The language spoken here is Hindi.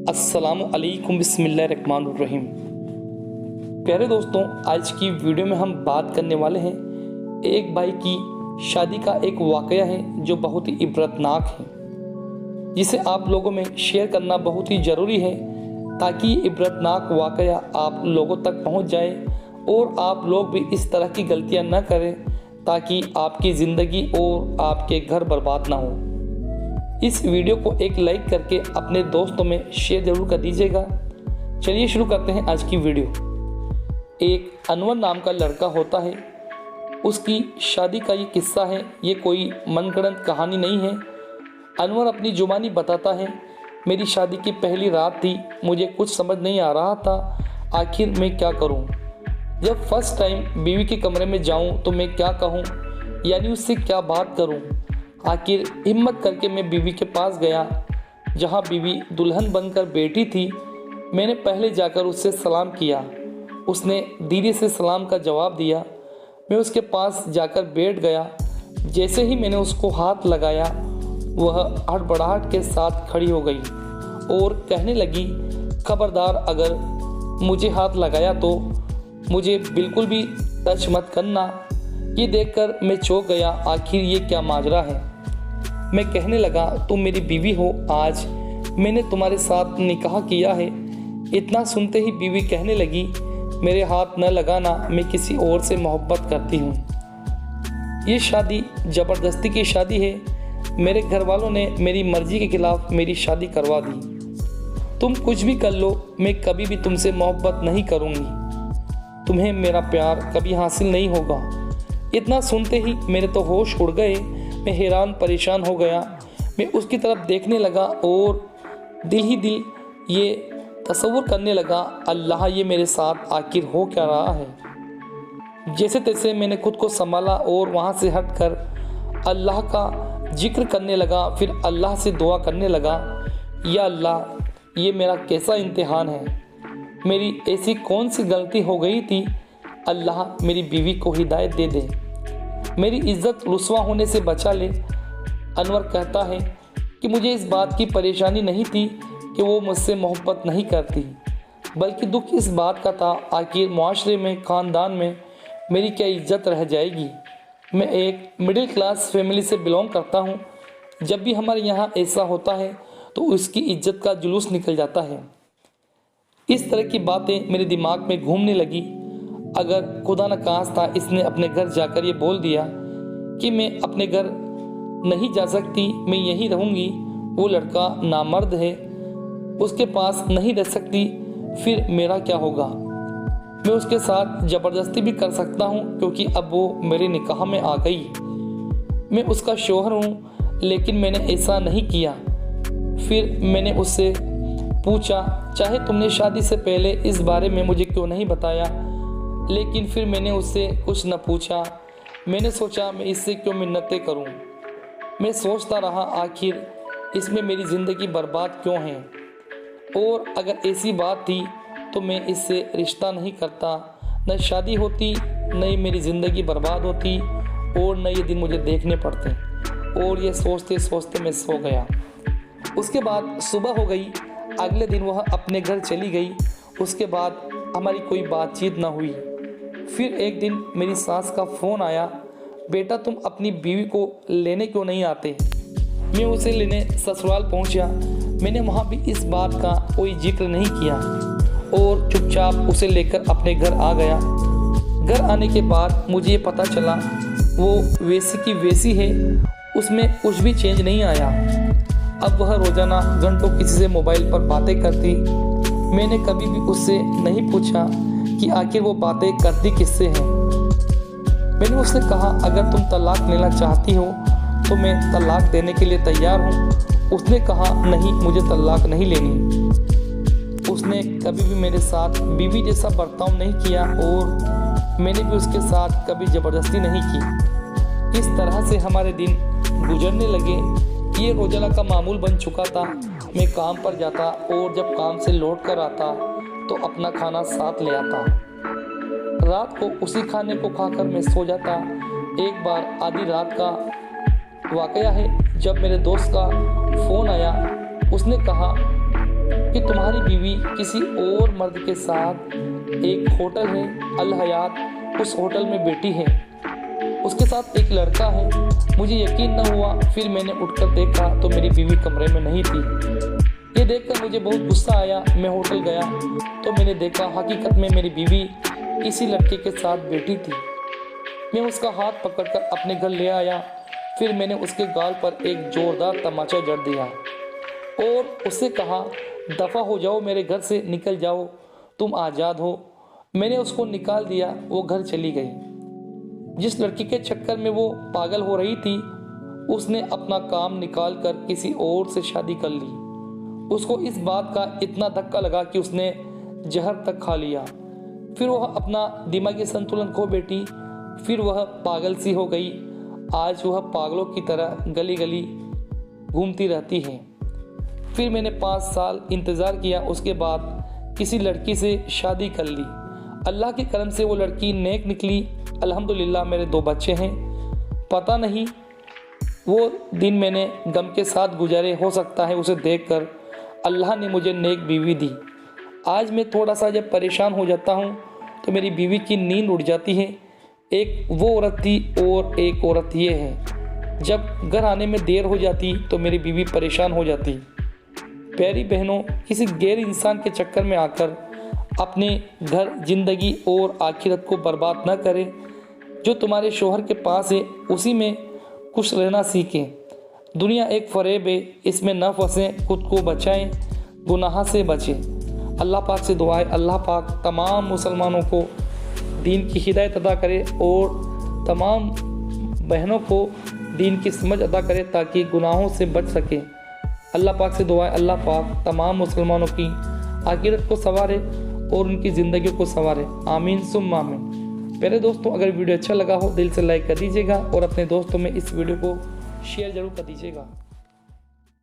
अस्सलामु अलैकुम बिस्मिल्लाहिर्रहमानिर्रहीम। प्यारे दोस्तों, आज की वीडियो में हम बात करने वाले हैं एक भाई की शादी का एक वाकया है जो बहुत ही इबरतनाक है, जिसे आप लोगों में शेयर करना बहुत ही ज़रूरी है ताकि ये इबरतनाक वाकया आप लोगों तक पहुंच जाए और आप लोग भी इस तरह की गलतियां न करें ताकि आपकी ज़िंदगी और आपके घर बर्बाद ना हो। इस वीडियो को एक लाइक करके अपने दोस्तों में शेयर ज़रूर कर दीजिएगा। चलिए शुरू करते हैं आज की वीडियो। एक अनवर नाम का लड़का होता है, उसकी शादी का ये किस्सा है। ये कोई मनगढ़ंत कहानी नहीं है। अनवर अपनी जुबानी बताता है, मेरी शादी की पहली रात थी, मुझे कुछ समझ नहीं आ रहा था आखिर मैं क्या करूं। जब फर्स्ट टाइम बीवी के कमरे में जाऊं तो मैं क्या कहूं, यानी उससे क्या बात करूं। आखिर हिम्मत करके मैं बीवी के पास गया जहां बीवी दुल्हन बनकर बैठी थी। मैंने पहले जाकर उससे सलाम किया। उसने धीरे से सलाम का जवाब दिया। मैं उसके पास जाकर बैठ गया। जैसे ही मैंने उसको हाथ लगाया, वह हड़बड़ाहट के साथ खड़ी हो गई और कहने लगी, खबरदार अगर मुझे हाथ लगाया तो मुझे बिल्कुल भी टच मत करना। ये देखकर मैं चौंक गया, आखिर ये क्या माजरा है। मैं कहने लगा, तुम मेरी बीवी हो, आज मैंने तुम्हारे साथ निकाह किया है। इतना सुनते ही बीवी कहने लगी, मेरे हाथ न लगाना, मैं किसी और से मोहब्बत करती हूँ। ये शादी ज़बरदस्ती की शादी है। मेरे घर वालों ने मेरी मर्जी के खिलाफ मेरी शादी करवा दी। तुम कुछ भी कर लो, मैं कभी भी तुमसे मोहब्बत नहीं करूँगी। तुम्हें मेरा प्यार कभी हासिल नहीं होगा। इतना सुनते ही मेरे तो होश उड़ गए। मैं हैरान परेशान हो गया। मैं उसकी तरफ देखने लगा और दिल ही दिल ये तसव्वुर करने लगा, अल्लाह ये मेरे साथ आखिर हो क्या रहा है। जैसे तैसे मैंने खुद को संभाला और वहाँ से हटकर अल्लाह का जिक्र करने लगा। फिर अल्लाह से दुआ करने लगा, या अल्लाह ये मेरा कैसा इम्तिहान है, मेरी ऐसी कौन सी गलती हो गई थी। अल्लाह मेरी बीवी को हिदायत दे दे, मेरी इज्जत रुस्वा होने से बचा ले। अनवर कहता है कि मुझे इस बात की परेशानी नहीं थी कि वो मुझसे मोहब्बत नहीं करती, बल्कि दुख इस बात का था आखिर माशरे में, ख़ानदान में मेरी क्या इज्जत रह जाएगी। मैं एक मिडिल क्लास फैमिली से बिलोंग करता हूँ। जब भी हमारे यहाँ ऐसा होता है तो उसकी इज्जत का जुलूस निकल जाता है। इस तरह की बातें मेरे दिमाग में घूमने लगी। अगर खुदा न खास्ता इसने अपने घर जाकर ये बोल दिया कि मैं अपने घर नहीं जा सकती, मैं यहीं रहूँगी, वो लड़का नामर्द है, उसके पास नहीं रह सकती, फिर मेरा क्या होगा। मैं उसके साथ ज़बरदस्ती भी कर सकता हूँ क्योंकि अब वो मेरे निकाह में आ गई। मैं उसका शौहर हूँ, लेकिन मैंने ऐसा नहीं किया। फिर मैंने उससे पूछा, चाहे तुमने शादी से पहले इस बारे में मुझे क्यों नहीं बताया, लेकिन फिर मैंने उससे कुछ न पूछा। मैंने सोचा मैं इससे क्यों मिन्नतें करूं। मैं सोचता रहा आखिर इसमें मेरी ज़िंदगी बर्बाद क्यों है, और अगर ऐसी बात थी तो मैं इससे रिश्ता नहीं करता, न शादी होती, न ही मेरी ज़िंदगी बर्बाद होती और न ये दिन मुझे देखने पड़ते। और ये सोचते सोचते मैं सो गया। उसके बाद सुबह हो गई। अगले दिन वह अपने घर चली गई। उसके बाद हमारी कोई बातचीत न हुई। फिर एक दिन मेरी सास का फ़ोन आया, बेटा तुम अपनी बीवी को लेने क्यों नहीं आते। मैं उसे लेने ससुराल पहुंचा। मैंने वहां भी इस बात का कोई जिक्र नहीं किया और चुपचाप उसे लेकर अपने घर आ गया। घर आने के बाद मुझे ये पता चला वो वैसी की वैसी है, उसमें कुछ भी चेंज नहीं आया। अब वह रोज़ाना घंटों किसी से मोबाइल पर बातें करती। मैंने कभी भी उससे नहीं पूछा कि आखिर वो बातें करती किससे हैं। मैंने उससे कहा, अगर तुम तलाक लेना चाहती हो तो मैं तलाक देने के लिए तैयार हूँ। उसने कहा, नहीं, मुझे तलाक नहीं लेनी। उसने कभी भी मेरे साथ बीवी जैसा बर्ताव नहीं किया और मैंने भी उसके साथ कभी ज़बरदस्ती नहीं की। इस तरह से हमारे दिन गुजरने लगे। ये रोज़ाना का मामूल बन चुका था। मैं काम पर जाता और जब काम से लौट कर आता तो अपना खाना साथ ले आता। रात को उसी खाने को खाकर मैं सो जाता। एक बार आधी रात का वाकया है जब मेरे दोस्त का फ़ोन आया। उसने कहा कि तुम्हारी बीवी किसी और मर्द के साथ, एक होटल है अल हयात, उस होटल में बैठी है, उसके साथ एक लड़का है। मुझे यकीन न हुआ। फिर मैंने उठकर देखा तो मेरी बीवी कमरे में नहीं थी। ये देखकर मुझे बहुत गुस्सा आया। मैं होटल गया तो मैंने देखा हकीकत में मेरी बीवी किसी लड़के के साथ बैठी थी। मैं उसका हाथ पकड़कर अपने घर ले आया। फिर मैंने उसके गाल पर एक जोरदार तमाचा जड़ दिया और उससे कहा, दफ़ा हो जाओ, मेरे घर से निकल जाओ, तुम आज़ाद हो। मैंने उसको निकाल दिया। वो घर चली गई। जिस लड़की के चक्कर में वो पागल हो रही थी, उसने अपना काम निकाल कर किसी और से शादी कर ली। उसको इस बात का इतना धक्का लगा कि उसने जहर तक खा लिया। फिर वह अपना दिमागी संतुलन खो बैठी। फिर वह पागल सी हो गई। आज वह पागलों की तरह गली गली घूमती रहती है। फिर मैंने 5 साल इंतज़ार किया। उसके बाद किसी लड़की से शादी कर ली। अल्लाह के करम से वो लड़की नेक निकली। अल्हम्दुलिल्लाह मेरे 2 बच्चे हैं। पता नहीं वो दिन मैंने गम के साथ गुजारे, हो सकता है उसे देखकर अल्लाह ने मुझे नेक बीवी दी। आज मैं थोड़ा सा जब परेशान हो जाता हूँ तो मेरी बीवी की नींद उड़ जाती है। एक वो औरत थी और एक औरत ये है। जब घर आने में देर हो जाती तो मेरी बीवी परेशान हो जाती। प्यारी बहनों, किसी गैर इंसान के चक्कर में आकर अपने घर, ज़िंदगी और आखिरत को बर्बाद न करें। जो तुम्हारे शोहर के पास है उसी में खुश रहना सीखें। दुनिया एक फ़रेब है, इसमें न फंसें, खुद को बचाएं, गुनाह से बचें। अल्लाह पाक से दुआ है, अल्लाह पाक तमाम मुसलमानों को दीन की हिदायत अदा करे और तमाम बहनों को दीन की समझ अदा करे ताकि गुनाहों से बच सके। अल्लाह पाक से दुआ है, अल्लाह पाक तमाम मुसलमानों की आखिरत को संवारे और उनकी ज़िंदगी को संवारे। आमीन सुम्मा आमीन। मेरे दोस्तों, अगर वीडियो अच्छा लगा हो दिल से लाइक कर दीजिएगा और अपने दोस्तों में इस वीडियो को शेयर ज़रूर कर दीजिएगा।